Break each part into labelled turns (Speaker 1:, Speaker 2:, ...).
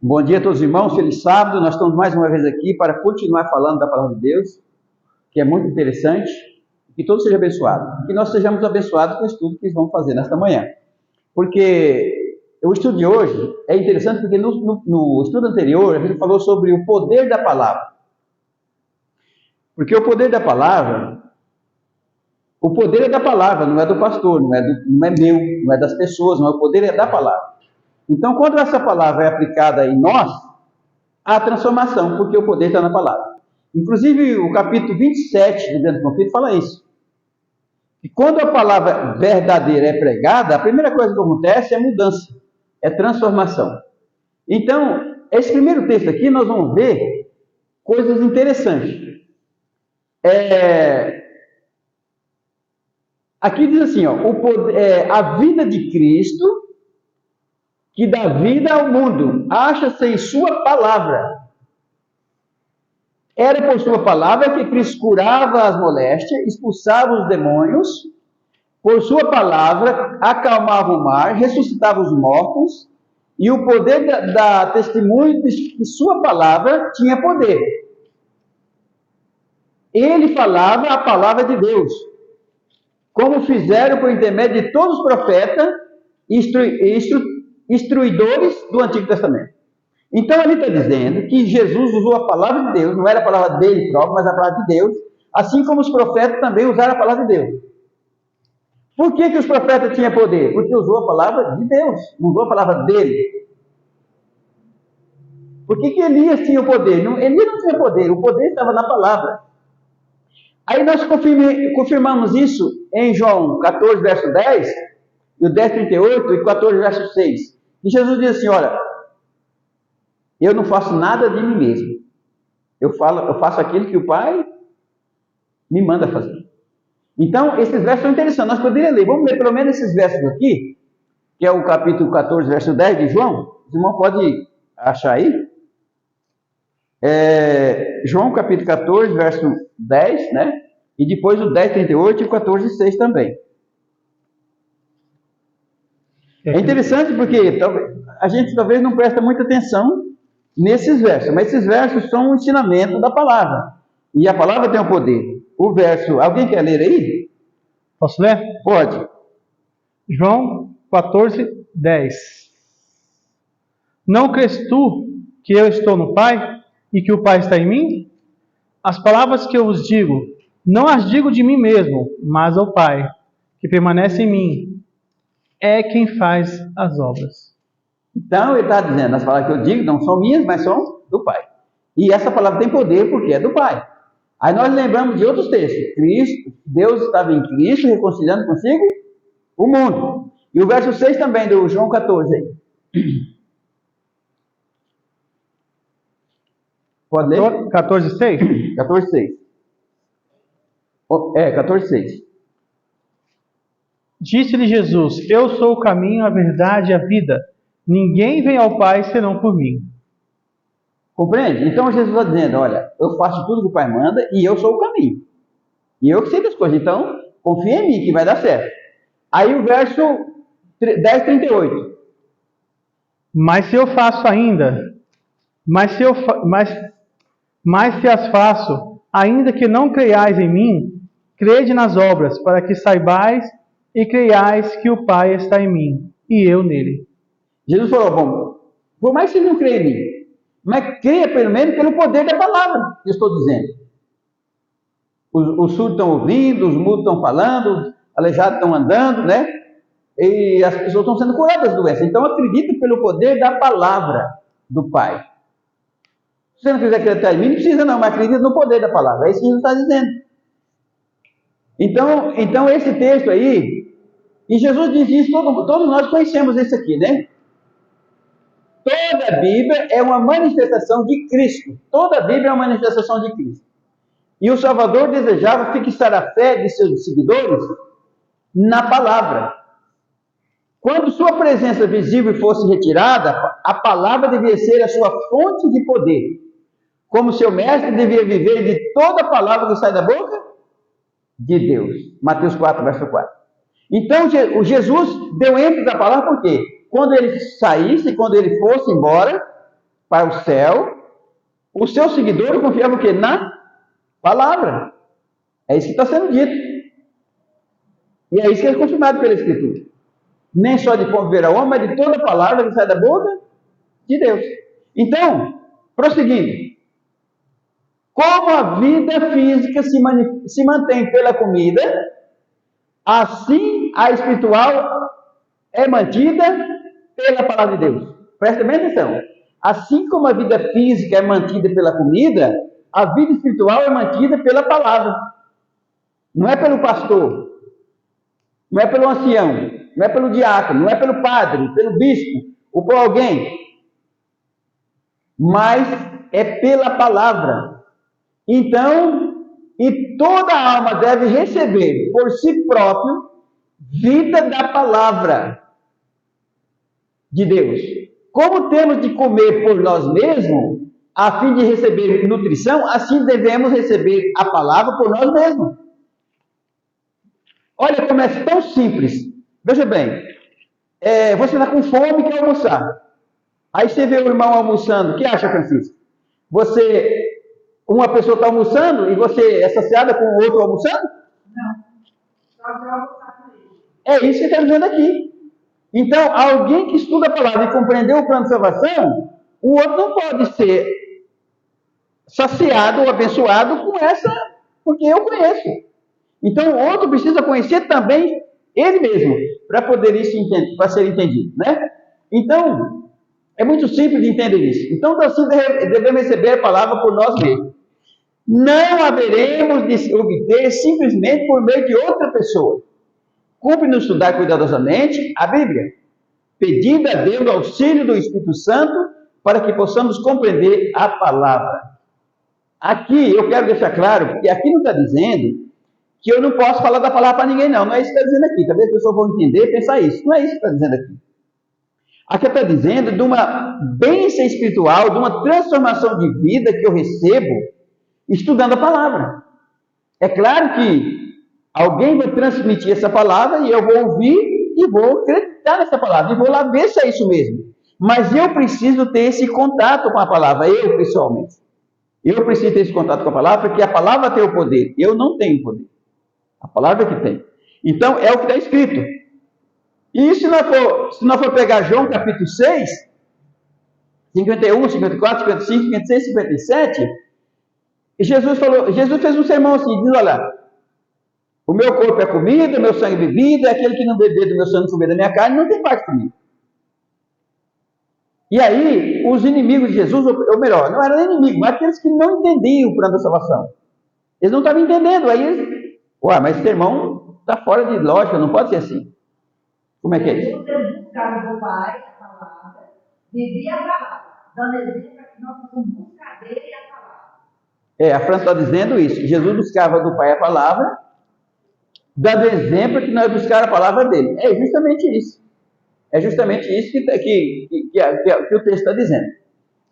Speaker 1: Bom dia a todos os irmãos, feliz sábado. Nós estamos mais uma vez aqui para continuar falando da palavra de Deus, que é muito interessante, que todos sejam abençoados, que nós sejamos abençoados com o estudo que vamos fazer nesta manhã. Porque o estudo de hoje é interessante porque no estudo anterior a gente falou sobre o poder da palavra. Porque o poder da palavra, o poder é da palavra, não é do pastor, não é meu, não é das pessoas, não é, o poder é da palavra. Então, quando essa palavra é aplicada em nós, há transformação, porque o poder está na palavra. Inclusive, o capítulo 27 do Grande Conflito fala isso. E quando a palavra verdadeira é pregada, a primeira coisa que acontece é mudança, é transformação. Então, esse primeiro texto aqui, nós vamos ver coisas interessantes. Aqui diz assim, ó, a vida de Cristo, que dá vida ao mundo, acha-se em sua palavra. Era por sua palavra que Cristo curava as moléstias, expulsava os demônios, por sua palavra acalmava o mar, ressuscitava os mortos, e o poder da testemunho de que sua palavra tinha poder. Ele falava a palavra de Deus, como fizeram por intermédio de todos os profetas instruidores do Antigo Testamento. Então ele está dizendo que Jesus usou a palavra de Deus, não era a palavra dele próprio, mas a palavra de Deus, assim como os profetas também usaram a palavra de Deus. Por que os profetas tinham poder? Porque usou a palavra de Deus, não usou a palavra dele. Por que Elias tinha o poder? Elias não tinha poder, o poder estava na palavra. Aí nós confirmamos isso em João 14, verso 10, e o 10, 38 e 14, verso 6. E Jesus diz assim, olha, eu não faço nada de mim mesmo. Eu faço aquilo que o Pai me manda fazer. Então, esses versos são interessantes. Nós poderíamos ler. Vamos ler pelo menos esses versos aqui, que é o capítulo 14, verso 10 de João. Os irmãos podem achar aí. João, capítulo 14, verso 10, né? E depois o 10, 38 e o 14, 6 também. É interessante porque a gente talvez não presta muita atenção nesses versos, mas esses versos são um ensinamento da palavra. E a palavra tem o poder. O verso, alguém quer ler aí?
Speaker 2: Posso ler?
Speaker 1: Pode.
Speaker 2: João 14, 10. Não crês tu que eu estou no Pai e que o Pai está em mim? As palavras que eu vos digo, não as digo de mim mesmo, mas ao Pai, que permanece em mim, é quem faz as obras.
Speaker 1: Então, ele está dizendo, as palavras que eu digo não são minhas, mas são do Pai. E essa palavra tem poder porque é do Pai. Aí nós lembramos de outros textos. Deus estava em Cristo, reconciliando consigo o mundo. E o verso 6 também, do João 14. Aí. Pode ler?
Speaker 2: 14, 6?
Speaker 1: 14, 6. 14, 6.
Speaker 2: Disse-lhe Jesus, eu sou o caminho, a verdade e a vida. Ninguém vem ao Pai senão por mim.
Speaker 1: Compreende? Então Jesus está dizendo, olha, eu faço tudo que o Pai manda e eu sou o caminho. E eu que sei das coisas. Então, confia em mim que vai dar certo. Aí o verso 10, 38.
Speaker 2: Mas se eu faço ainda, mas se as faço, ainda que não creiais em mim, crede nas obras, para que saibais e creiais que o Pai está em mim, e eu nele.
Speaker 1: Jesus falou, bom, por mais que você não creia em mim, mas creia pelo menos pelo poder da palavra que eu estou dizendo. Os surdos estão ouvindo, os mudos estão falando, os aleijados estão andando, né? E as pessoas estão sendo curadas das doenças. Então acredita pelo poder da palavra do Pai. Se você não quiser acreditar em mim, não precisa não, mas acredita no poder da palavra. É isso que Jesus está dizendo. Então esse texto aí, e Jesus diz isso, todos nós conhecemos esse aqui, né? Toda a Bíblia é uma manifestação de Cristo. Toda a Bíblia é uma manifestação de Cristo. E o Salvador desejava fixar a fé de seus seguidores na palavra. Quando sua presença visível fosse retirada, a palavra devia ser a sua fonte de poder. Como seu mestre devia viver de toda a palavra que sai da boca de Deus. Mateus 4, verso 4. Então, Jesus deu ênfase à palavra por quê? Quando ele saísse, quando ele fosse embora, para o céu, o seu seguidor confiava o quê? Na palavra. É isso que está sendo dito. E é isso que é confirmado pela Escritura. Nem só de pão viverá o homem, mas de toda a palavra que sai da boca de Deus. Então, prosseguindo. Como a vida física se mantém pela comida, assim a espiritual é mantida pela palavra de Deus. Presta bem atenção. Assim como a vida física é mantida pela comida, a vida espiritual é mantida pela palavra. Não é pelo pastor, não é pelo ancião, não é pelo diácono, não é pelo padre, pelo bispo, ou por alguém, mas é pela palavra. Então, e toda alma deve receber por si próprio vida da palavra de Deus. Como temos de comer por nós mesmos, a fim de receber nutrição, assim devemos receber a palavra por nós mesmos. Olha como é tão simples. Veja bem, você está com fome e quer almoçar. Aí você vê o irmão almoçando. O que acha, Francisco? Uma pessoa está almoçando e você é saciada com o outro almoçando? Não. É isso que está dizendo aqui. Então, alguém que estuda a palavra e compreendeu o plano de salvação, o outro não pode ser saciado ou abençoado com essa, porque eu conheço. Então, o outro precisa conhecer também ele mesmo, para poder isso para ser entendido, né? Então, é muito simples de entender isso. Então, assim devemos receber a palavra por nós mesmos. Não haveremos de obter simplesmente por meio de outra pessoa. Cumpre-nos estudar cuidadosamente a Bíblia, pedindo a Deus o auxílio do Espírito Santo para que possamos compreender a palavra. Aqui eu quero deixar claro, porque aqui não está dizendo que eu não posso falar da palavra para ninguém, não. Não é isso que está dizendo aqui. Talvez as pessoas vão entender e pensar isso. Não é isso que está dizendo aqui. Aqui está dizendo de uma bênção espiritual, de uma transformação de vida que eu recebo estudando a palavra. É claro que alguém vai transmitir essa palavra e eu vou ouvir e vou acreditar nessa palavra. E vou lá ver se é isso mesmo. Mas eu preciso ter esse contato com a palavra, eu pessoalmente. Eu preciso ter esse contato com a palavra, porque a palavra tem o poder. Eu não tenho poder. A palavra que tem. Então, é o que está escrito. E se nós for pegar João capítulo 6, 51, 54, 55, 56, 57, Jesus fez um sermão assim, diz, olha, o meu corpo é comida, o meu sangue é bebida, aquele que não beber do meu sangue e comer da minha carne, não tem parte comigo. E aí, os inimigos de Jesus, ou melhor, não eram inimigos, mas aqueles que não entendiam o plano da salvação. Eles não estavam entendendo, aí mas esse sermão está fora de lógica, não pode ser assim. Como é que é isso?
Speaker 3: Você buscar do Pai a palavra, viver a palavra, dando exemplo para que nós possamos buscar dele a palavra.
Speaker 1: A França está dizendo isso, que Jesus buscava do Pai a palavra, dando exemplo que nós buscamos a palavra dele. É justamente isso. É justamente isso que o texto está dizendo.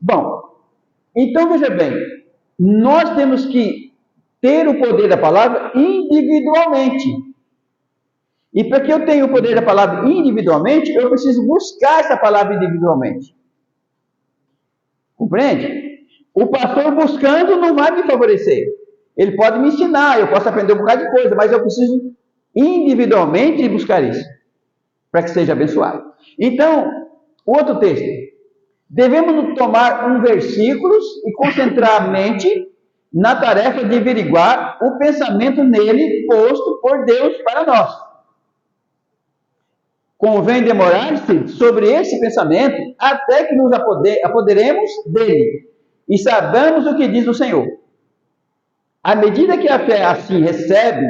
Speaker 1: Bom, então veja bem, nós temos que ter o poder da palavra individualmente. E para que eu tenha o poder da palavra individualmente, eu preciso buscar essa palavra individualmente. Compreende? O pastor buscando não vai me favorecer. Ele pode me ensinar, eu posso aprender um bocado de coisa, mas eu preciso individualmente buscar isso, para que seja abençoado. Então, outro texto. Devemos tomar um versículo e concentrar a mente na tarefa de averiguar o pensamento nele posto por Deus para nós. Convém demorar-se sobre esse pensamento até que nos apoderemos dele e saibamos o que diz o Senhor. À medida que a fé assim recebe,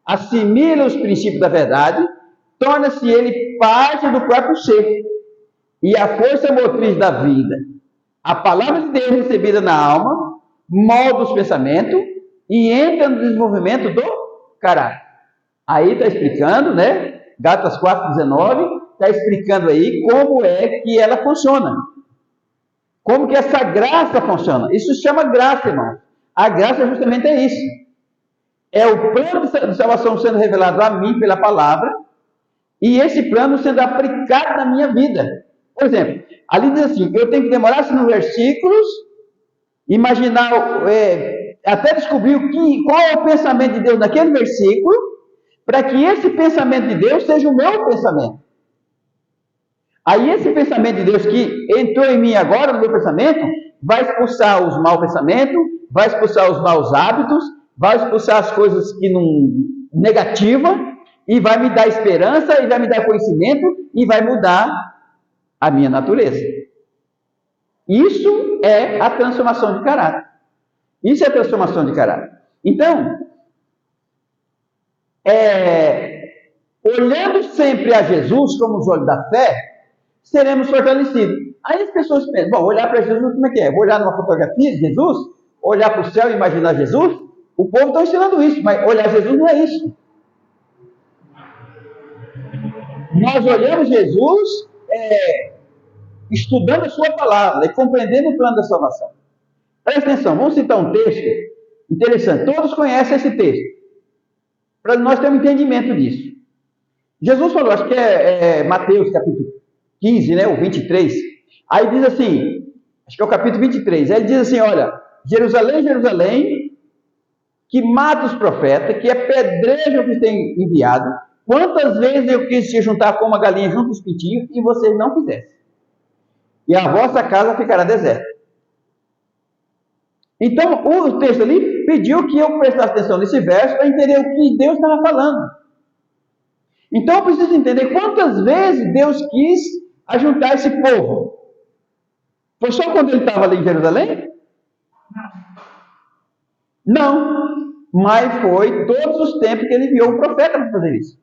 Speaker 1: assimila os princípios da verdade, torna-se ele parte do próprio ser e a força motriz da vida. A palavra de Deus recebida na alma molda os pensamentos e entra no desenvolvimento do caráter. Aí está explicando, né? Gálatas 4,19 está explicando aí como é que ela funciona. Como que essa graça funciona. Isso se chama graça, irmão. A graça justamente é isso. É o plano de salvação sendo revelado a mim pela palavra e esse plano sendo aplicado na minha vida. Por exemplo, ali diz assim, eu tenho que demorar-se nos versículos, imaginar, até descobrir qual é o pensamento de Deus naquele versículo, para que esse pensamento de Deus seja o meu pensamento. Aí esse pensamento de Deus que entrou em mim agora, no meu pensamento, vai expulsar os maus pensamentos, vai expulsar os maus hábitos, vai expulsar as coisas que não negativas, e vai me dar esperança, e vai me dar conhecimento, e vai mudar a minha natureza. Isso é a transformação de caráter. Isso é a transformação de caráter. Então, olhando sempre a Jesus como os olhos da fé, seremos fortalecidos. Aí as pessoas pensam, bom, olhar para Jesus, como é que é? Vou olhar numa fotografia de Jesus? Olhar para o céu e imaginar Jesus? O povo está ensinando isso, mas olhar Jesus não é isso. Nós olhamos Jesus estudando a sua palavra e compreendendo o plano da salvação. Presta atenção, vamos citar um texto interessante. Todos conhecem esse texto, para nós termos entendimento disso. Jesus falou, acho que é Mateus capítulo 15, né, o 23. Aí diz assim, acho que é o capítulo 23. Aí ele diz assim, olha, Jerusalém, Jerusalém, que mata os profetas, que apedreja o que tem enviado. Quantas vezes eu quis se juntar com uma galinha junto aos pintinhos e vocês não quisessem. E a vossa casa ficará deserta. Então, o texto ali pediu que eu prestasse atenção nesse verso para entender o que Deus estava falando. Então, eu preciso entender quantas vezes Deus quis ajuntar esse povo. Foi só quando ele estava ali em Jerusalém? Não. Mas foi todos os tempos que ele enviou um profeta para fazer isso.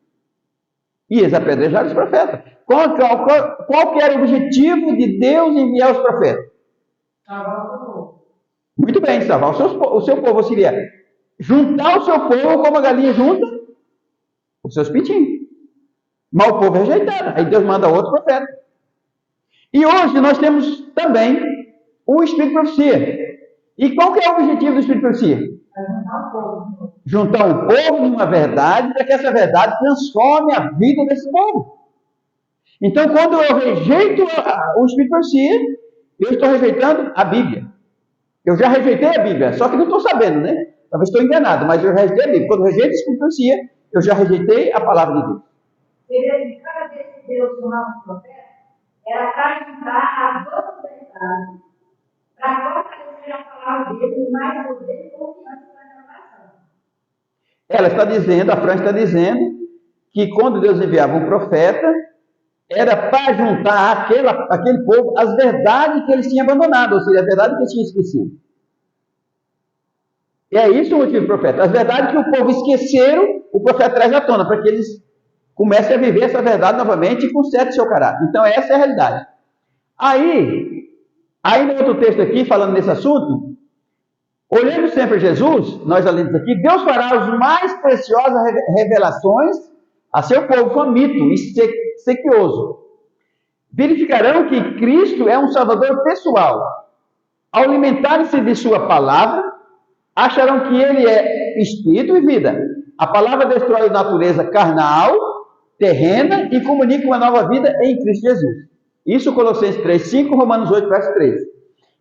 Speaker 1: E eles apedrejaram os profetas. Qual que era o objetivo de Deus enviar os profetas?
Speaker 3: Salvar o povo.
Speaker 1: Muito bem, salvar o seu povo seria juntar o seu povo como a galinha junta os seus pintinhos. Mas o povo rejeitaram. Aí Deus manda outro profeta. E hoje nós temos também o Espírito de Profecia. E qual que é o objetivo do Espírito de Profecia? Juntar um povo numa verdade, para que essa verdade transforme a vida desse povo. Então, quando eu rejeito o Espírito de Profecia, eu estou rejeitando a Bíblia. Eu já rejeitei a Bíblia, só que não estou sabendo, né? Talvez estou enganado, mas eu rejeitei a Bíblia. Quando eu rejeito o Espírito de Profecia, eu já rejeitei a palavra de Deus.
Speaker 3: Que cada vez que Deus chamava o profeta, era para juntar as outras verdades, para fortalecer a palavra dele e mais poder e confiança na revelação.
Speaker 1: Ela está dizendo, a Fran está dizendo, que quando Deus enviava um profeta, era para juntar aquele povo as verdades que eles tinham abandonado, ou seja, a verdade que eles tinham esquecido. E é isso o motivo do profeta. As verdades que o povo esqueceram, o profeta traz à tona, para que eles comecem a viver essa verdade novamente e conserte seu caráter. Então, essa é a realidade. Aí no outro texto aqui, falando desse assunto, olhando sempre a Jesus, nós lemos aqui, Deus fará as mais preciosas revelações a seu povo faminto e sequioso. Verificarão que Cristo é um Salvador pessoal. Ao alimentarem-se de sua palavra, acharão que ele é espírito e vida. A palavra destrói a natureza carnal, terrena e comunica uma nova vida em Cristo Jesus. Isso Colossenses 3:5, Romanos 8, verso 13.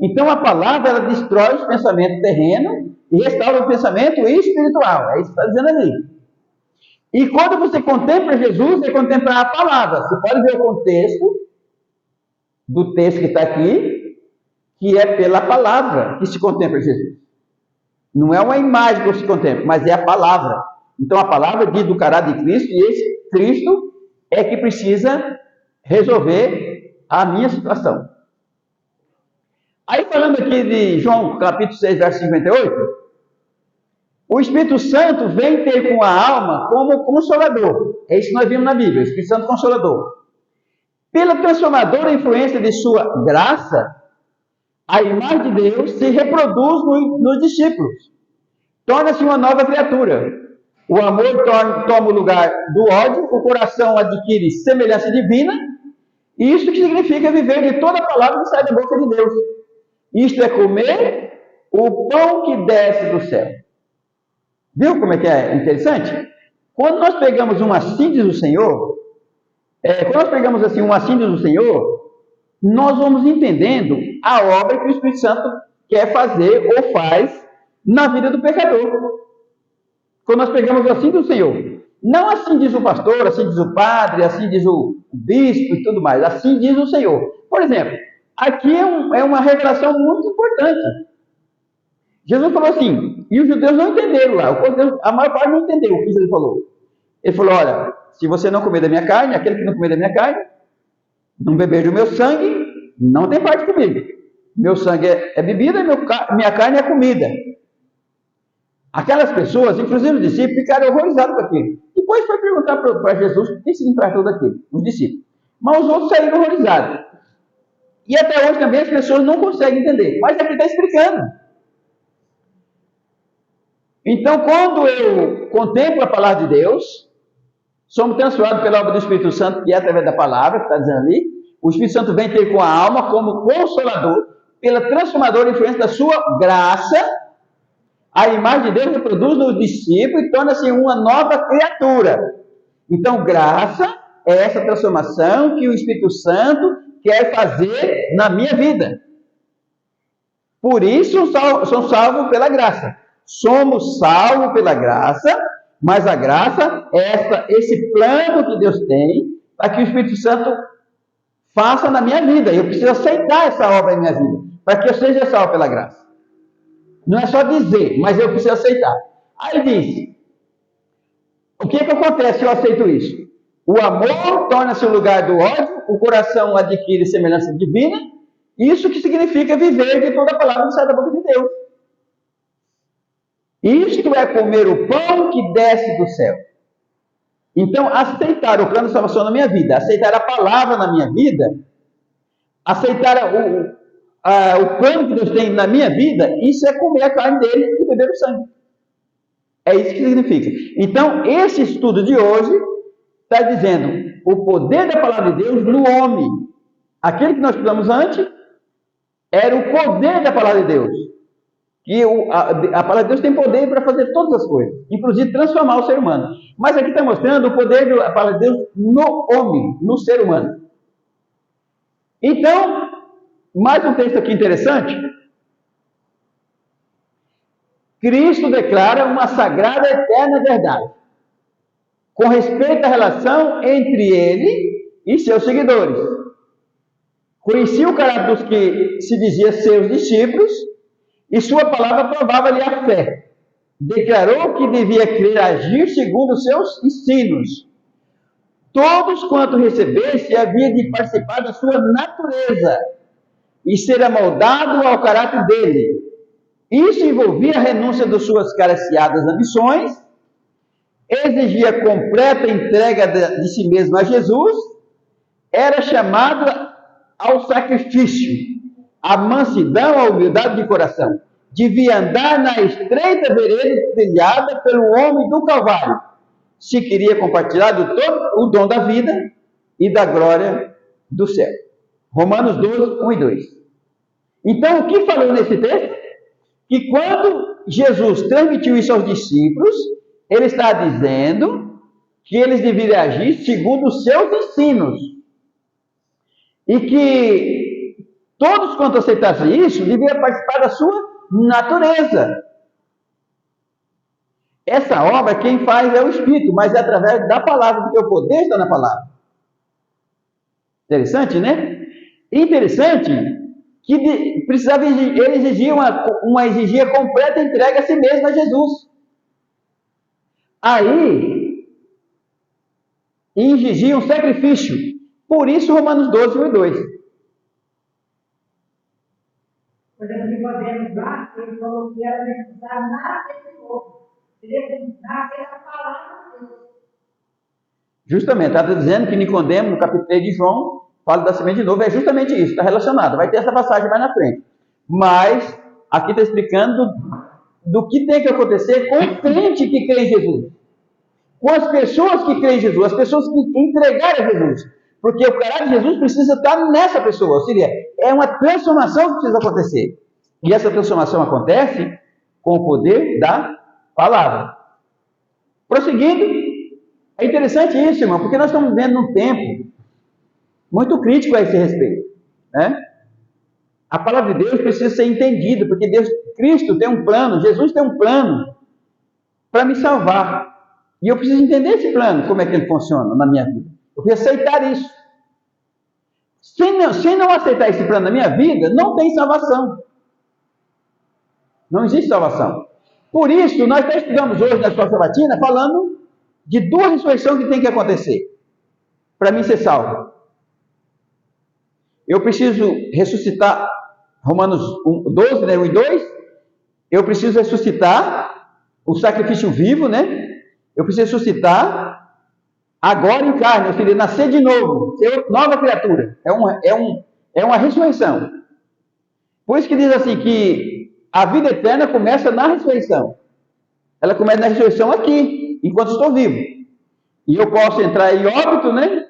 Speaker 1: Então a palavra ela destrói os pensamentos terrenos e restaura o pensamento espiritual. É isso que está dizendo ali. E quando você contempla Jesus, é contemplar a palavra. Você pode ver o contexto do texto que está aqui, que é pela palavra que se contempla Jesus. Não é uma imagem que se contempla, mas é a palavra. Então a palavra diz do caráter de Cristo, e esse Cristo é que precisa resolver a minha situação. Aí falando aqui de João capítulo 6, verso 58, o Espírito Santo vem ter com a alma como consolador. É isso que nós vimos na Bíblia, o Espírito Santo Consolador. Pela transformadora influência de sua graça, a imagem de Deus se reproduz nos discípulos. Torna-se uma nova criatura. O amor toma o lugar do ódio, o coração adquire semelhança divina, e isso que significa viver de toda a palavra que sai da boca de Deus. Isto é comer o pão que desce do céu. Viu como é que é interessante? Quando nós pegamos uma síntese do Senhor, nós vamos entendendo a obra que o Espírito Santo quer fazer ou faz na vida do pecador. Quando nós pegamos assim do Senhor. Não assim diz o pastor, assim diz o padre, assim diz o bispo e tudo mais. Assim diz o Senhor. Por exemplo, aqui é uma revelação muito importante. Jesus falou assim, e os judeus não entenderam lá. A maior parte não entendeu o que Jesus falou. Ele falou, olha, se você não comer da minha carne, aquele que não comer da minha carne, não beber do meu sangue, não tem parte comigo. Meu sangue é bebida, minha carne é comida. Aquelas pessoas, inclusive os discípulos, ficaram horrorizados com aquilo. Depois foi perguntar para Jesus o que significa tudo aquilo, os discípulos. Mas os outros saíram horrorizados. E até hoje também as pessoas não conseguem entender. Mas aqui está explicando. Então, quando eu contemplo a palavra de Deus, somos transformados pela obra do Espírito Santo, que é através da palavra, que está dizendo ali. O Espírito Santo vem ter com a alma como consolador, pela transformadora influência da sua graça. A imagem de Deus reproduz no discípulo e torna-se uma nova criatura. Então, graça é essa transformação que o Espírito Santo quer fazer na minha vida. Por isso, sou salvo pela graça. Somos salvos pela graça, mas a graça é esse plano que Deus tem para que o Espírito Santo faça na minha vida. Eu preciso aceitar essa obra na minha vida, para que eu seja salvo pela graça. Não é só dizer, mas eu preciso aceitar. Aí diz, o que acontece se eu aceito isso? O amor torna-se o lugar do ódio, o coração adquire semelhança divina, isso que significa viver de toda a palavra que sai da boca de Deus. Isto é comer o pão que desce do céu. Então, aceitar o plano de salvação na minha vida, aceitar a palavra na minha vida, aceitar o plano que Deus tem na minha vida, isso é comer a carne dele e beber o sangue. É isso que significa. Então, esse estudo de hoje está dizendo o poder da palavra de Deus no homem. Aquele que nós estudamos antes era o poder da palavra de Deus. E a palavra de Deus tem poder para fazer todas as coisas, inclusive transformar o ser humano. Mas aqui está mostrando o poder da palavra de Deus no homem, no ser humano. Então, mais um texto aqui interessante. Cristo declara uma sagrada e eterna verdade com respeito à relação entre ele e seus seguidores. Conhecia o caráter dos que se dizia seus discípulos e sua palavra provava-lhe a fé. Declarou que devia crer e agir segundo os seus ensinos. Todos quanto recebesse havia de participar da sua natureza e ser amoldado ao caráter dele. Isso envolvia a renúncia de suas careciadas ambições, exigia completa entrega de si mesmo a Jesus, era chamado ao sacrifício, à mansidão, à humildade de coração. Devia andar na estreita vereda trilhada pelo homem do Calvário, se queria compartilhar todo o dom da vida e da glória do céu. Romanos 12, 1 e 2. Então, o que falou nesse texto? Que quando Jesus transmitiu isso aos discípulos, ele está dizendo que eles deveriam agir segundo os seus ensinos. E que todos quanto aceitassem isso, deveriam participar da sua natureza. Essa obra quem faz é o Espírito, mas é através da palavra, porque o poder está na palavra. Interessante, né? Interessante que ele exigia exigia completa entrega a si mesmo a Jesus. Aí, exigia um sacrifício. Por isso, Romanos 12, 1 e 2.
Speaker 3: Por exemplo, Nicodemos lá, ele falou que era necessário nascer de novo. Nascer a palavra de Deus.
Speaker 1: Justamente, está dizendo que Nicodemos, no capítulo 3 de João, fala da semente de novo, é justamente isso, está relacionado. Vai ter essa passagem mais na frente. Mas, aqui está explicando do que tem que acontecer com o crente que crê em Jesus. Com as pessoas que creem em Jesus, as pessoas que entregaram a Jesus. Porque o caráter de Jesus precisa estar nessa pessoa. Ou seja, é uma transformação que precisa acontecer. E essa transformação acontece com o poder da palavra. Prosseguindo, é interessante isso, irmão, porque nós estamos vivendo num tempo muito crítico a esse respeito. né? A palavra de Deus precisa ser entendida, porque Cristo tem um plano, Jesus tem um plano para me salvar. E eu preciso entender esse plano, como é que ele funciona na minha vida. Eu preciso aceitar isso. Se não aceitar esse plano na minha vida, não tem salvação. Não existe salvação. Por isso, nós até estudamos hoje na escola sabatina, falando de duas ressurreições que tem que acontecer para mim ser salvo. Eu preciso ressuscitar, Romanos 12, né, 1 e 2, eu preciso ressuscitar o sacrifício vivo, né? Eu preciso ressuscitar agora em carne, ou seja, nascer de novo, ser nova criatura. É uma ressurreição. Por isso que diz assim que a vida eterna começa na ressurreição. Ela começa na ressurreição aqui, enquanto estou vivo. E eu posso entrar em óbito, né?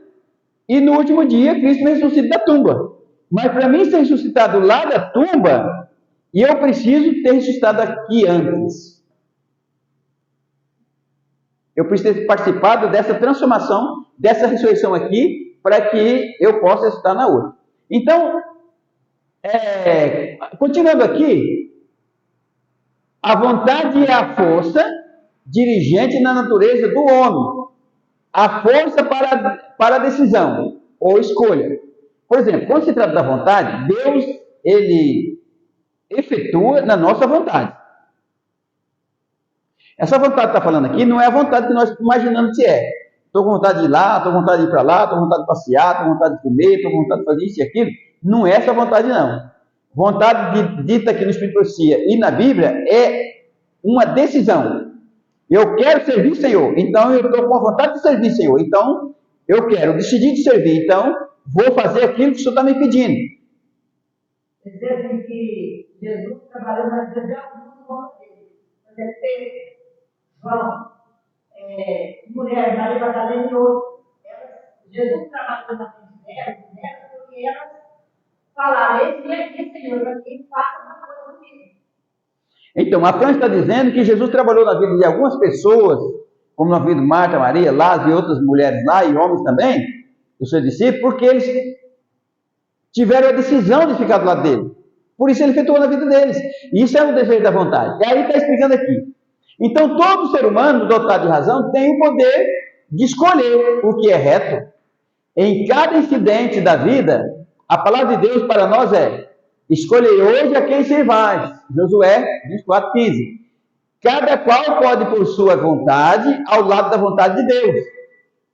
Speaker 1: E no último dia, Cristo me ressuscita da tumba. Mas para mim ser ressuscitado lá da tumba, eu preciso ter ressuscitado aqui antes. Eu preciso ter participado dessa transformação, dessa ressurreição aqui, para que eu possa ressuscitar na outra. Então, continuando aqui, a vontade é a força dirigente na natureza do homem. A força para a decisão ou escolha. Por exemplo, quando se trata da vontade, Deus, ele efetua na nossa vontade. Essa vontade que está falando aqui não é a vontade que nós imaginamos que é. Estou com vontade de ir lá, estou com vontade de ir para lá, estou com vontade de passear, estou com vontade de comer, estou com vontade de fazer isso e aquilo. Não é essa vontade, não. Vontade dita aqui no Espírito Profecia e na Bíblia é uma decisão. Eu quero servir, Senhor. Então eu estou com a vontade de servir, Senhor. Então eu decidi de servir. Então vou fazer aquilo que o Senhor está me pedindo.
Speaker 3: Dizem que Jesus trabalhou na vida de alguns homens dele. João, mulher, Maria Madalena e outros. Jesus trabalhou na vida delas porque elas falaram: esse é aqui, Senhor, para que faça uma coisa comigo.
Speaker 1: Então, a Fran está dizendo que Jesus trabalhou na vida de algumas pessoas, como na vida de Marta, Maria, Lázaro e outras mulheres lá, e homens também, os seus discípulos, porque eles tiveram a decisão de ficar do lado dele. Por isso ele efetuou na vida deles. E isso é um desejo da vontade. E aí está explicando aqui. Então, todo ser humano, dotado de razão, tem o poder de escolher o que é reto. Em cada incidente da vida, a palavra de Deus para nós é: escolhei hoje a quem servais. Josué 24:15. Cada qual pode, por sua vontade, ao lado da vontade de Deus.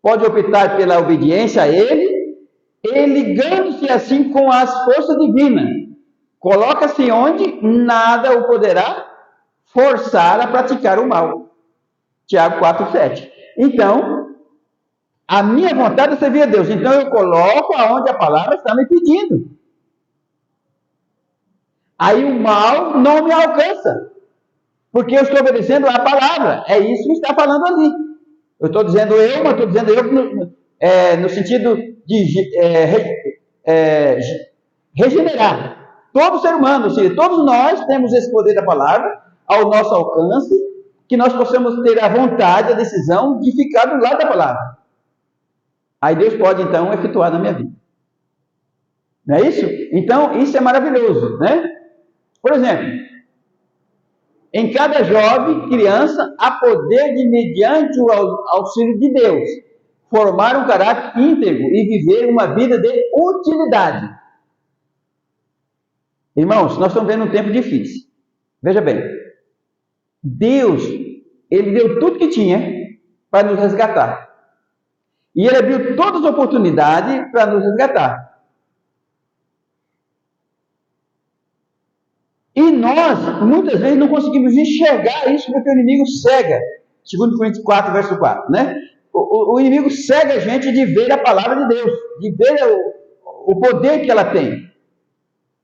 Speaker 1: Pode optar pela obediência a Ele, ligando-se assim com as forças divinas. Coloca-se onde nada o poderá forçar a praticar o mal. Tiago 4:7. Então, a minha vontade é servir a Deus. Então, eu coloco aonde a palavra está me pedindo. Aí o mal não me alcança. Porque eu estou obedecendo a palavra. É isso que está falando ali. Eu estou dizendo eu, mas estou dizendo eu no sentido de regenerar. Todo ser humano, ou seja, todos nós temos esse poder da palavra ao nosso alcance, que nós possamos ter a vontade, a decisão de ficar do lado da palavra. Aí Deus pode, então, efetuar na minha vida. Não é isso? Então, isso é maravilhoso, né? Por exemplo, em cada jovem, criança, há poder de, mediante o auxílio de Deus, formar um caráter íntegro e viver uma vida de utilidade. Irmãos, nós estamos vendo um tempo difícil. Veja bem, Deus, Ele deu tudo que tinha para nos resgatar. E Ele abriu todas as oportunidades para nos resgatar. E nós, muitas vezes, não conseguimos enxergar isso porque o inimigo cega. 2 Coríntios 4, verso 4, né? O inimigo cega a gente de ver a palavra de Deus, de ver o poder que ela tem.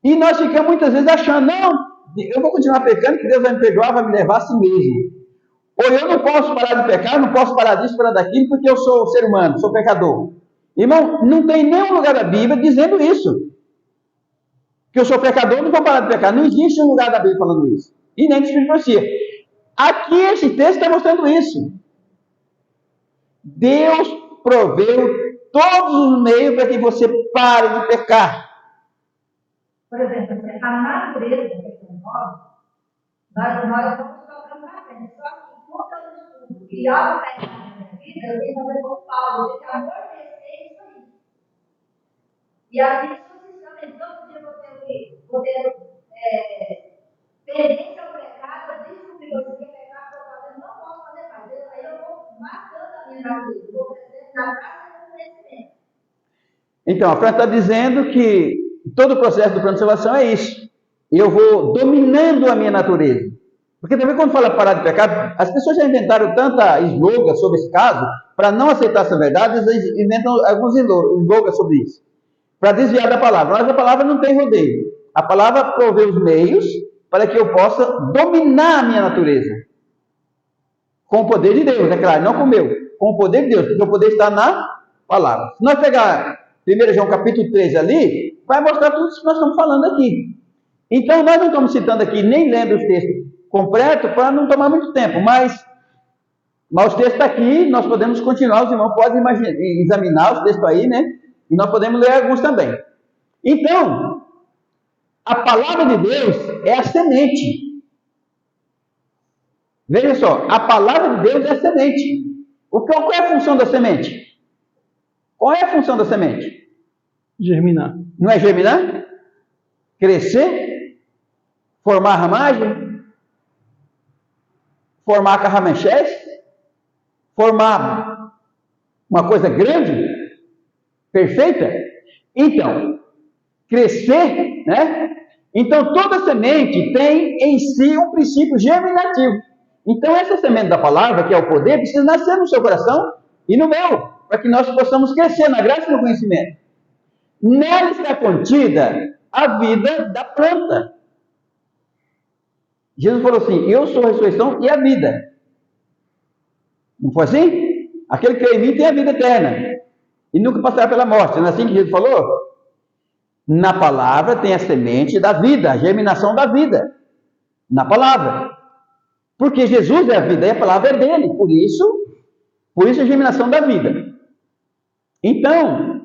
Speaker 1: E nós ficamos muitas vezes achando: não, eu vou continuar pecando, que Deus vai me perdoar, vai me levar a si mesmo. Ou eu não posso parar de pecar, não posso parar disso, parar daquilo, porque eu sou ser humano, sou pecador. Irmão, não tem nenhum lugar da Bíblia dizendo isso. Que eu sou pecador, não vou parar de pecar. Não existe um lugar da Bíblia falando isso. E nem de Espírito Profecia. Aqui esse texto está mostrando isso. Deus proveu todos os meios para que você pare de pecar.
Speaker 3: Por exemplo, a natureza que nós vamos colocando na frente. Só que quando eu estudo e algo está errado na minha vida, eu tenho que fazer como Paulo, eu tenho que amortecer isso aí. E assim sucessivamente, todo dia vou ter tendência ao pecado, eu descobri que esse pecado que eu estou fazendo, não posso fazer mais. Aí eu vou matando a minha natureza, vou crescendo na graça e no conhecimento.
Speaker 1: Então, a Fran está dizendo que todo o processo do plano de salvação é isso. Eu vou dominando a minha natureza. Porque também quando fala parar de pecado, as pessoas já inventaram tanta slogan sobre esse caso, para não aceitar essa verdade, eles inventam alguns slogans sobre isso, para desviar da palavra. Mas a palavra não tem rodeio. A palavra provê os meios para que eu possa dominar a minha natureza. Com o poder de Deus, é claro, não com o meu. Com o poder de Deus, porque o poder está na palavra. Se nós pegar 1 João capítulo 3 ali, vai mostrar tudo isso que nós estamos falando aqui. Então, nós não estamos citando aqui, nem lendo os textos completos, para não tomar muito tempo, mas o texto está aqui, nós podemos continuar, os irmãos podem examinar os textos aí, né? E nós podemos ler alguns também. Então, a palavra de Deus é a semente. Veja só, a palavra de Deus é a semente. Qual é a função da semente? Qual é a função da semente?
Speaker 2: Germinar.
Speaker 1: Não é germinar? Crescer? Formar ramagem? Formar carramanchés? Formar uma coisa grande? Perfeita? Então, crescer, né? Então, toda semente tem em si um princípio germinativo. Então, essa semente da palavra, que é o poder, precisa nascer no seu coração e no meu, para que nós possamos crescer na graça e no conhecimento. Nela está contida a vida da planta. Jesus falou assim: eu sou a ressurreição e a vida. Não foi assim? Aquele que crê em mim tem a vida eterna e nunca passará pela morte. Não é assim que Jesus falou? Na palavra tem a semente da vida, a germinação da vida. Na palavra. Porque Jesus é a vida e a palavra é dele. Por isso a germinação da vida. Então,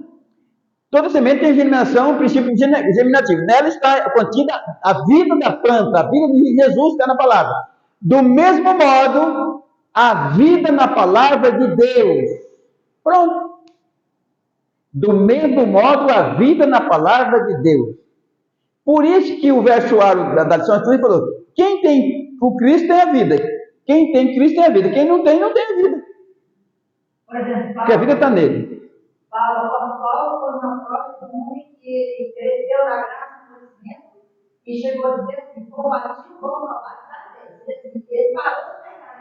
Speaker 1: toda semente tem germinação, um princípio germinativo. Nela está contida a vida da planta, a vida de Jesus está na palavra. Do mesmo modo, a vida na palavra de Deus. Pronto. Do mesmo modo, a vida na palavra de Deus. Por isso que o verso da lição de falou: quem tem o Cristo tem a vida. Quem tem Cristo tem a vida. Quem não tem a vida.
Speaker 3: Por exemplo,
Speaker 1: porque a vida está nele.
Speaker 3: Paulo foi uma prova do homem que cresceu na graça e no conhecimento e chegou a dizer assim: combati o bom combate da fé. Ele parou de pegar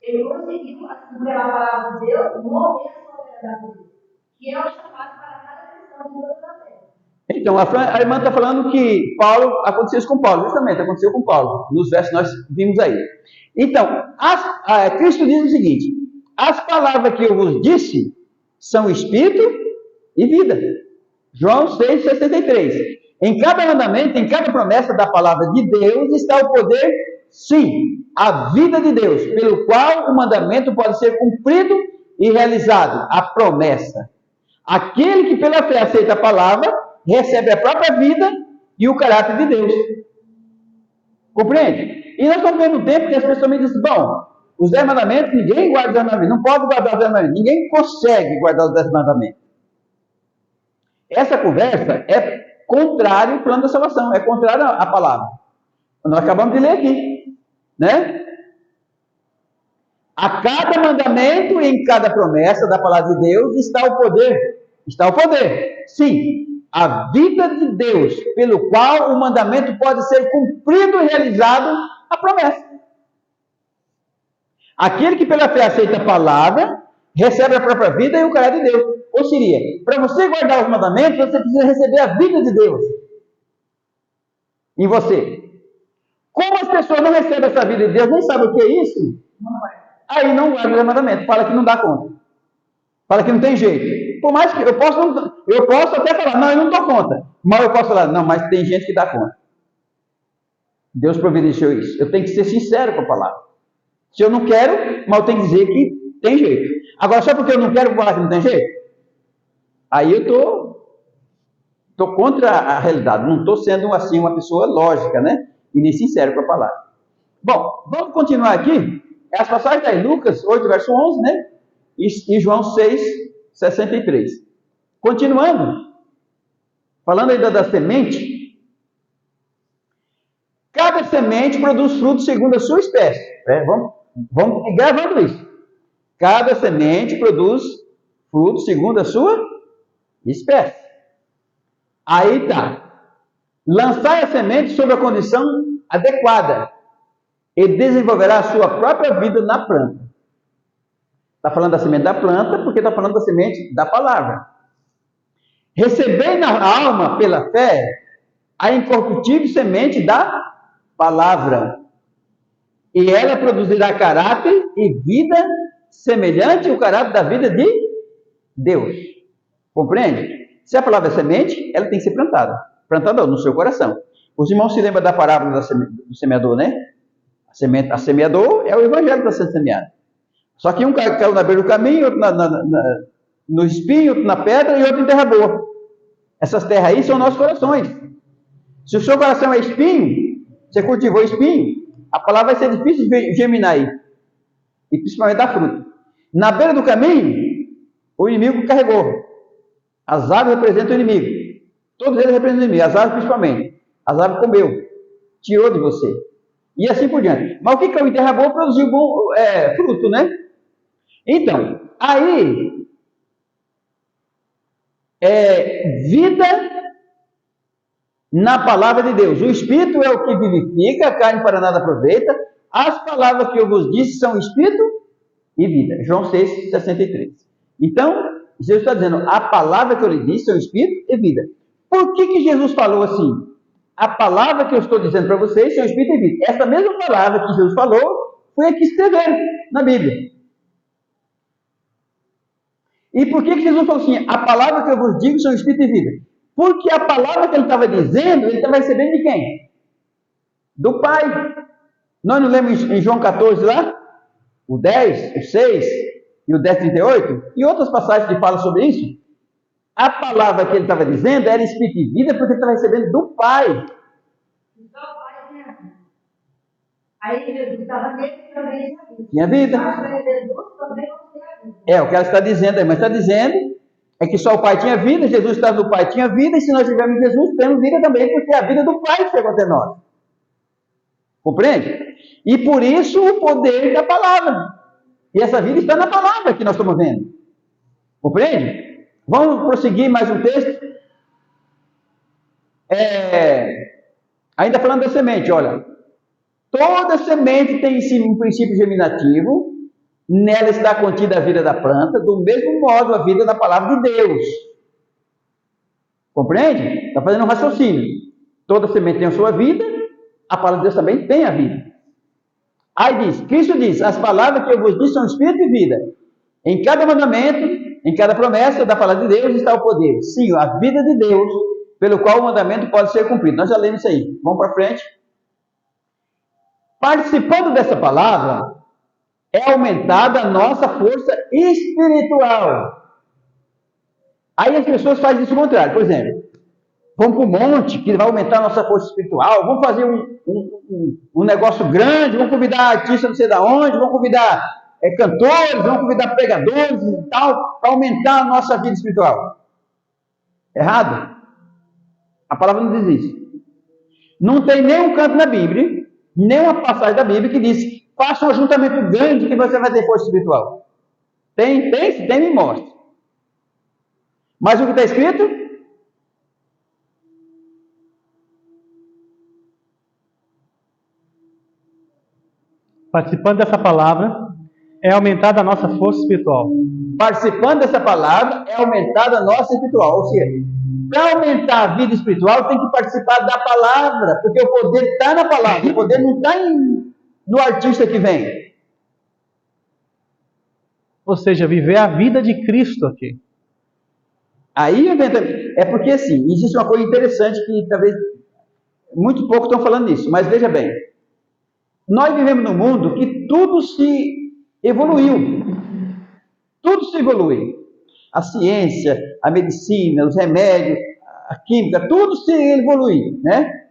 Speaker 3: ele conseguiu, assim, pela palavra de Deus, morrer sobre a vida, que é o chamado para cada cristão de Deus da terra. Então,
Speaker 1: a irmã está falando que aconteceu isso com Paulo, justamente, aconteceu com Paulo, nos versos que nós vimos aí. Então, Cristo diz o seguinte: as palavras que eu vos disse são espírito e vida. João 6,63. Em cada mandamento, em cada promessa da palavra de Deus está o poder, sim, a vida de Deus, pelo qual o mandamento pode ser cumprido e realizado, a promessa. Aquele que pela fé aceita a palavra, recebe a própria vida e o caráter de Deus. Compreende? E nós estamos vendo um tempo que as pessoas me dizem: bom, os 10 mandamentos, ninguém guarda os 10 mandamentos, não pode guardar os 10 mandamentos, ninguém consegue guardar os 10 mandamentos. Essa conversa é contrária ao plano da salvação, é contrária à palavra. Nós acabamos de ler aqui, né? A cada mandamento e em cada promessa da palavra de Deus está o poder. Está o poder, sim, a vida de Deus, pelo qual o mandamento pode ser cumprido e realizado, a promessa. Aquele que pela fé aceita a palavra, recebe a própria vida e o caráter de Deus. Ou seria, para você guardar os mandamentos, você precisa receber a vida de Deus em você. Como as pessoas não recebem essa vida de Deus, nem sabem o que é isso, aí não guarda o mandamento, fala que não dá conta. Fala que não tem jeito. Por mais que eu posso até falar: não, eu não dou conta. Mas eu posso falar: não, mas tem gente que dá conta. Deus providenciou isso. Eu tenho que ser sincero com a palavra. Se eu não quero, mas eu tenho que dizer que tem jeito. Agora, só porque eu não quero falar que não tem jeito, aí eu estou Estou contra a realidade, não estou sendo assim uma pessoa lógica, né? E nem sincero com a palavra. Bom, vamos continuar aqui. As passagens da Lucas 8, verso 11, né? E João 6, 63. Continuando, falando ainda da semente. Cada semente produz fruto segundo a sua espécie. Vamos ir gravando isso. Cada semente produz fruto segundo a sua espécie. Aí tá. Lançar a semente sob a condição adequada e desenvolverá a sua própria vida na planta. Está falando da semente da planta porque está falando da semente da palavra. Receber na alma pela fé a incorruptível semente da palavra. E ela produzirá caráter e vida semelhante ao caráter da vida de Deus. Compreende? Se a palavra é semente, ela tem que ser plantada. Plantada no seu coração. Os irmãos se lembram da parábola do semeador, né? A semeador é o evangelho que está sendo semeado. Só que um caiu na beira do caminho, outro no espinho, outro na pedra e outro em terra boa. Essas terras aí são nossos corações. Se o seu coração é espinho, você cultivou espinho, a palavra vai ser difícil de germinar aí. E principalmente dar fruto. Na beira do caminho, o inimigo carregou. As árvores representam o inimigo. Todos eles representam o inimigo. As árvores principalmente. As árvores comeu. Tirou de você. E assim por diante. Mas o que caiu em terra boa produziu bom fruto, né? Então, aí, vida na palavra de Deus. O Espírito é o que vivifica, a carne para nada aproveita. As palavras que eu vos disse são Espírito e vida. João 6, 63. Então, Jesus está dizendo, a palavra que eu lhe disse são Espírito e vida. Por que Jesus falou assim? A palavra que eu estou dizendo para vocês são Espírito e vida. Essa mesma palavra que Jesus falou, foi a que escreveram na Bíblia. E por que Jesus falou assim, a palavra que eu vos digo são Espírito e vida? Porque a palavra que ele estava dizendo, ele estava recebendo de quem? Do Pai. Nós não lemos em João 14 lá? O 10, o 6 e o 10, 38? E outras passagens que falam sobre isso? A palavra que ele estava dizendo era Espírito e vida porque ele estava recebendo do Pai.
Speaker 3: Então o Pai tinha vida. Aí Jesus estava nele também
Speaker 1: tinha vida.
Speaker 3: Jesus também não tinha vida.
Speaker 1: O que ela está dizendo aí, mas está dizendo é que só o Pai tinha vida, Jesus estava no Pai, tinha vida, e se nós tivermos Jesus, temos vida também, porque é a vida do Pai chegou até nós. Compreende? E por isso o poder da palavra. E essa vida está na palavra que nós estamos vendo. Compreende? Vamos prosseguir mais um texto. Ainda falando da semente, olha. Toda semente tem em si um princípio germinativo. Nela está contida a vida da planta, do mesmo modo a vida da palavra de Deus. Compreende? Está fazendo um raciocínio. Toda semente tem a sua vida, a palavra de Deus também tem a vida. Aí diz, Cristo diz, as palavras que eu vos disse são espírito e vida. Em cada mandamento, em cada promessa da palavra de Deus está o poder. Sim, a vida de Deus, pelo qual o mandamento pode ser cumprido. Nós já lemos isso aí. Vamos para frente. Participando dessa palavra, é aumentada a nossa força espiritual. Aí as pessoas fazem isso ao contrário. Por exemplo, vamos para o monte, que vai aumentar a nossa força espiritual. Vamos fazer um negócio grande, vamos convidar artistas não sei de onde, vamos convidar cantores, vamos convidar pregadores e tal, para aumentar a nossa vida espiritual. Errado? A palavra não diz isso. Não tem nenhum canto na Bíblia, nenhuma passagem da Bíblia que diz faça um ajuntamento grande que você vai ter força espiritual. Tem, se tem, me mostre. Mas o que está escrito?
Speaker 2: Participando dessa palavra, é aumentada a nossa força espiritual.
Speaker 1: Participando dessa palavra, é aumentada a nossa espiritual. Ou seja, para aumentar a vida espiritual, tem que participar da palavra, porque o poder está na palavra, o poder não está no artista que vem.
Speaker 2: Ou seja, viver a vida de Cristo aqui.
Speaker 1: Aí, é porque assim, existe uma coisa interessante que talvez muito pouco estão falando nisso, mas veja bem, nós vivemos num mundo que tudo se evoluiu, tudo se evolui, a ciência, a medicina, os remédios, a química, tudo se evolui, né?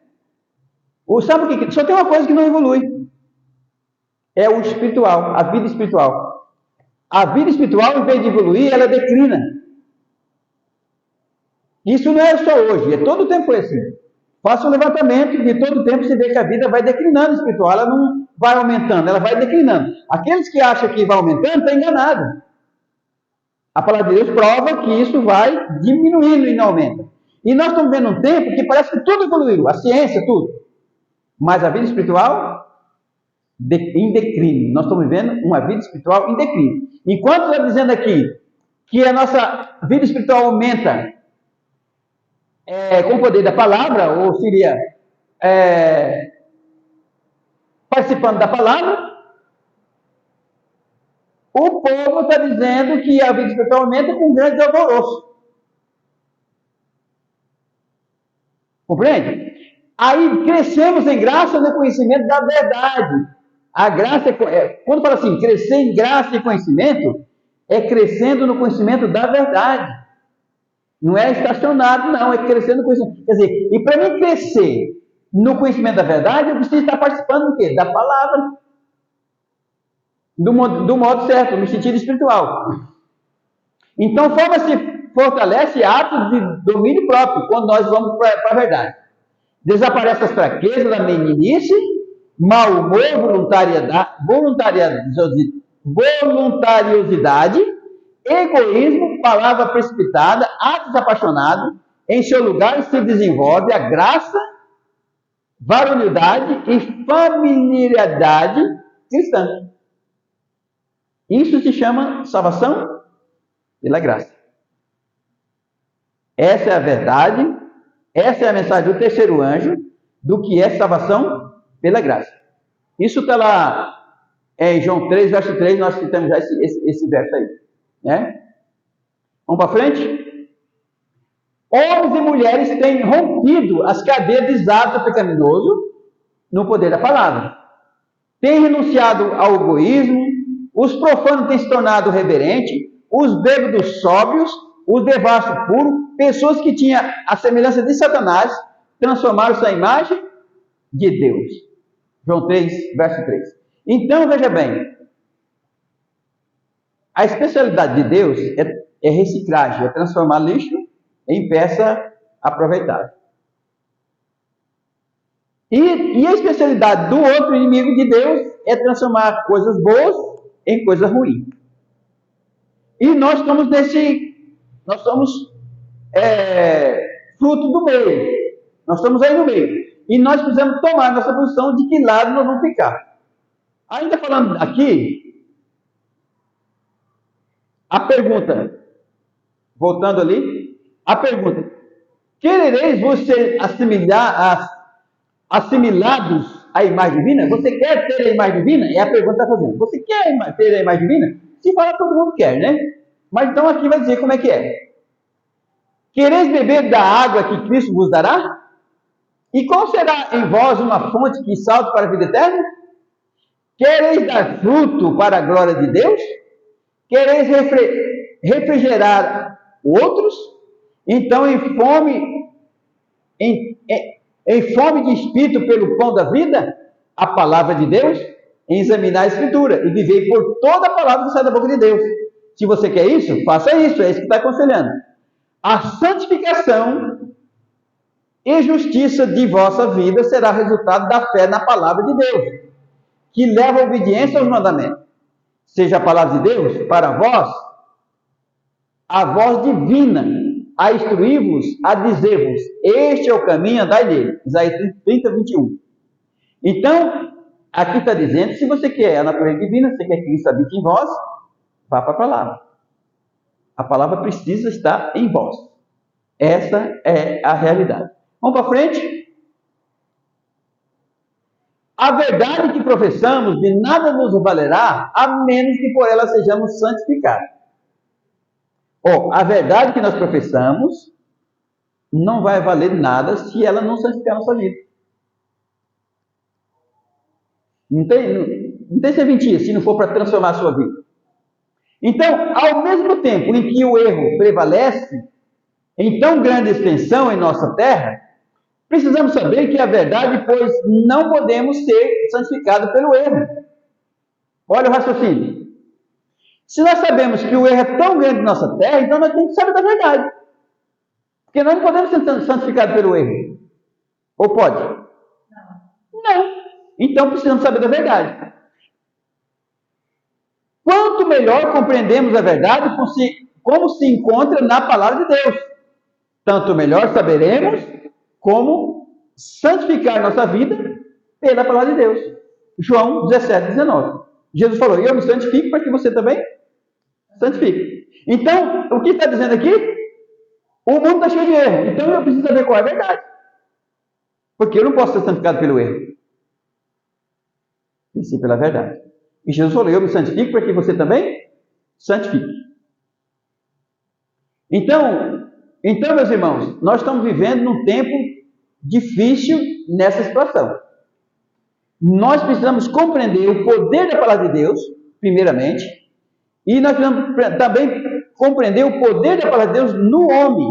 Speaker 1: Sabe o que? Só tem uma coisa que não evolui. É o espiritual, a vida espiritual. A vida espiritual, em vez de evoluir, ela declina. Isso não é só hoje, é todo o tempo assim. Faça um levantamento de todo o tempo, você vê que a vida vai declinando espiritual, ela não vai aumentando, ela vai declinando. Aqueles que acham que vai aumentando, estão enganados. A palavra de Deus prova que isso vai diminuindo e não aumenta. E nós estamos vendo um tempo que parece que tudo evoluiu, a ciência, tudo. Mas a vida espiritual, em declínio. Nós estamos vivendo uma vida espiritual em declínio. Enquanto está dizendo aqui que a nossa vida espiritual aumenta com o poder da palavra, ou seria participando da palavra, o povo está dizendo que a vida espiritual aumenta com grande alvoroço. Compreende? Aí crescemos em graça no conhecimento da verdade. A graça, quando fala assim, crescer em graça e conhecimento, é crescendo no conhecimento da verdade. Não é estacionado, não, é crescendo no conhecimento. Quer dizer, e para mim crescer no conhecimento da verdade, eu preciso estar participando do quê? Da palavra. Do modo certo, no sentido espiritual. Então, se fortalece atos de domínio próprio, quando nós vamos para a verdade. Desaparece as fraquezas da meninice, mau humor, voluntariosidade, egoísmo, palavra precipitada, atos apaixonados. Em seu lugar se desenvolve a graça, varonilidade e familiaridade cristã. Isso se chama salvação pela graça. Essa é a verdade, essa é a mensagem do terceiro anjo, do que é salvação pela graça. Isso está lá em João 3, verso 3, nós citamos já esse verso aí. Né? Vamos para frente? Homens e mulheres têm rompido as cadeias de hábito pecaminoso no poder da palavra. Têm renunciado ao egoísmo, os profanos têm se tornado reverentes, os bêbados sóbrios, os devassos puros, pessoas que tinham a semelhança de Satanás, transformaram-se à imagem de Deus. João 3, verso 3. Então, veja bem, a especialidade de Deus é reciclagem, é transformar lixo em peça aproveitável. E a especialidade do outro inimigo de Deus é transformar coisas boas em coisas ruins. E nós somos fruto do meio. Nós estamos aí no meio. E nós precisamos tomar nossa posição de que lado nós vamos ficar. Ainda falando aqui, a pergunta, voltando ali, a pergunta: querereis você assimilados à imagem divina? Você quer ter a imagem divina? É a pergunta que está fazendo. Você quer ter a imagem divina? Se fala, todo mundo quer, né? Mas então aqui vai dizer como é que é. Quereis beber da água que Cristo vos dará? E qual será em vós uma fonte que salta para a vida eterna? Quereis dar fruto para a glória de Deus? Quereis refrigerar outros? Então, em fome de espírito pelo pão da vida, a palavra de Deus, examinar a Escritura e viver por toda a palavra que sai da boca de Deus. Se você quer isso, faça isso, é isso que está aconselhando. A santificação e justiça de vossa vida será resultado da fé na palavra de Deus, que leva a obediência aos mandamentos. Seja a palavra de Deus para vós, a voz divina, a instruir-vos, a dizer-vos: este é o caminho, andai nele. Isaías 30, 21. Então, aqui está dizendo, se você quer a natureza divina, se você quer que Cristo habite em vós, vá para a palavra. A palavra precisa estar em vós. Essa é a realidade. Vamos para frente? A verdade que professamos de nada nos valerá, a menos que por ela sejamos santificados. A verdade que nós professamos não vai valer nada se ela não santificar a nossa vida. Não tem serventia se não for para transformar a sua vida. Então, ao mesmo tempo em que o erro prevalece, em tão grande extensão em nossa terra, precisamos saber que a verdade, pois não podemos ser santificados pelo erro. Olha o raciocínio. Se nós sabemos que o erro é tão grande em nossa terra, então nós temos que saber da verdade. Porque nós não podemos ser santificados pelo erro. Ou pode? Não. Então precisamos saber da verdade. Quanto melhor compreendemos a verdade, como se encontra na palavra de Deus, tanto melhor saberemos como santificar nossa vida pela palavra de Deus. João 17, 19. Jesus falou, eu me santifico para que você também santifique. Então, o que está dizendo aqui? O mundo está cheio de erro. Então eu preciso saber qual é a verdade. Porque eu não posso ser santificado pelo erro. E sim pela verdade. E Jesus falou, eu me santifico para que você também santifique. Então, meus irmãos, nós estamos vivendo num tempo difícil nessa situação. Nós precisamos compreender o poder da palavra de Deus, primeiramente, e nós precisamos também compreender o poder da palavra de Deus no homem.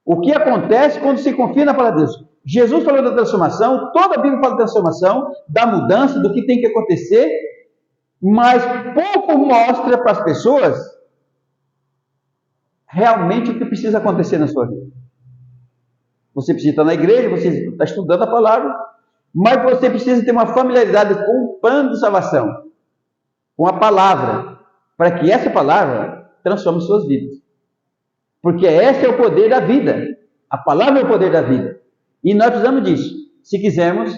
Speaker 1: O que acontece quando se confia na palavra de Deus? Jesus falou da transformação, toda a Bíblia fala da transformação, da mudança, do que tem que acontecer, mas pouco mostra para as pessoas realmente o que precisa acontecer na sua vida. Você precisa estar na igreja, você está estudando a palavra, mas você precisa ter uma familiaridade com o plano de salvação, com a palavra, para que essa palavra transforme suas vidas. Porque esse é o poder da vida. A palavra é o poder da vida. E nós precisamos disso, se quisermos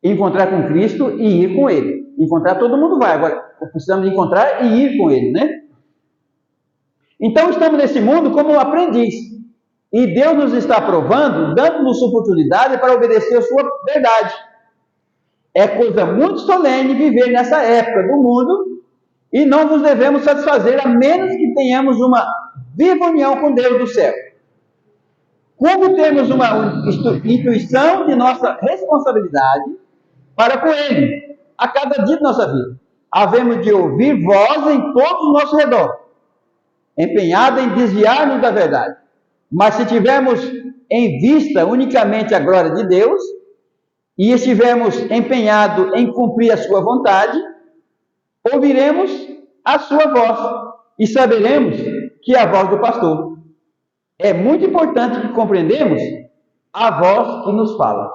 Speaker 1: encontrar com Cristo e ir com Ele. Encontrar todo mundo vai, agora precisamos encontrar e ir com Ele, né? Então estamos nesse mundo como um aprendiz. E Deus nos está provando, dando-nos oportunidade para obedecer a sua verdade. É coisa muito solene viver nessa época do mundo e não nos devemos satisfazer a menos que tenhamos uma viva união com Deus do céu. Como temos uma intuição de nossa responsabilidade para com Ele, a cada dia de nossa vida. Havemos de ouvir voz em todo o nosso redor, empenhada em desviar-nos da verdade. Mas se tivermos em vista unicamente a glória de Deus, e estivermos empenhados em cumprir a sua vontade, ouviremos a sua voz e saberemos que é a voz do pastor. É muito importante que compreendamos a voz que nos fala.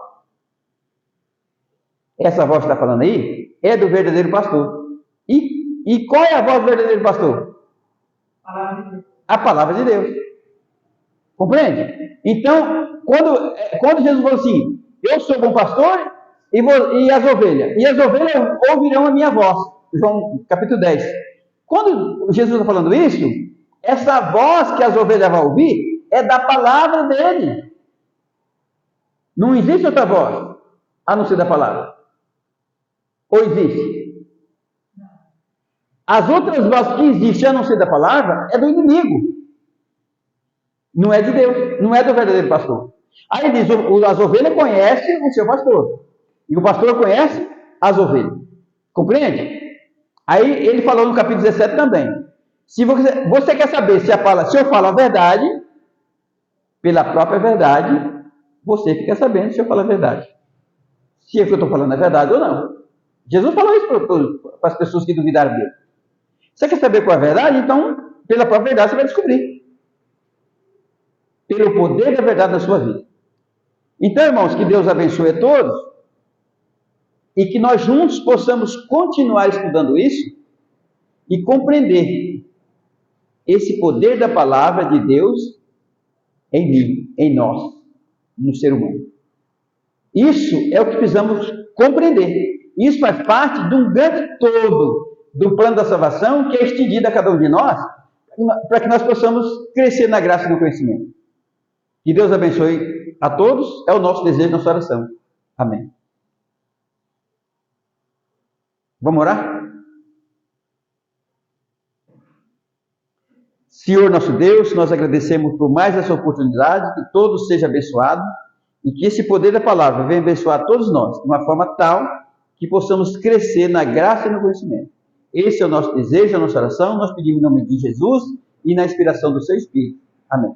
Speaker 1: Essa voz que está falando aí é do verdadeiro pastor. E qual é a voz do verdadeiro pastor? A palavra de Deus. Compreende? Então, quando Jesus falou assim, eu sou bom pastor e as ovelhas ouvirão a minha voz. João capítulo 10. Quando Jesus está falando isso, essa voz que as ovelhas vão ouvir é da palavra dele. Não existe outra voz a não ser da palavra. Ou existe? As outras vozes que existem a não ser da palavra é do inimigo. Não é de Deus, não é do verdadeiro pastor. Aí diz, as ovelhas conhecem o seu pastor. E o pastor conhece as ovelhas. Compreende? Aí ele falou no capítulo 17 também. Se você quer saber se eu falo a verdade, pela própria verdade, você fica sabendo se eu falo a verdade. Se o que eu estou falando é verdade ou não. Jesus falou isso para as pessoas que duvidaram dele. Você quer saber qual é a verdade? Então, pela própria verdade, você vai descobrir. Pelo poder da verdade na sua vida. Então, irmãos, que Deus abençoe a todos e que nós juntos possamos continuar estudando isso e compreender esse poder da palavra de Deus em mim, em nós, no ser humano. Isso é o que precisamos compreender. Isso faz parte de um grande todo do plano da salvação que é estendido a cada um de nós para que nós possamos crescer na graça e no conhecimento. Que Deus abençoe a todos, é o nosso desejo, nossa oração. Amém. Vamos orar? Senhor nosso Deus, nós agradecemos por mais essa oportunidade, que todos sejam abençoados e que esse poder da palavra venha abençoar todos nós, de uma forma tal que possamos crescer na graça e no conhecimento. Esse é o nosso desejo, a nossa oração. Nós pedimos em nome de Jesus e na inspiração do seu Espírito. Amém.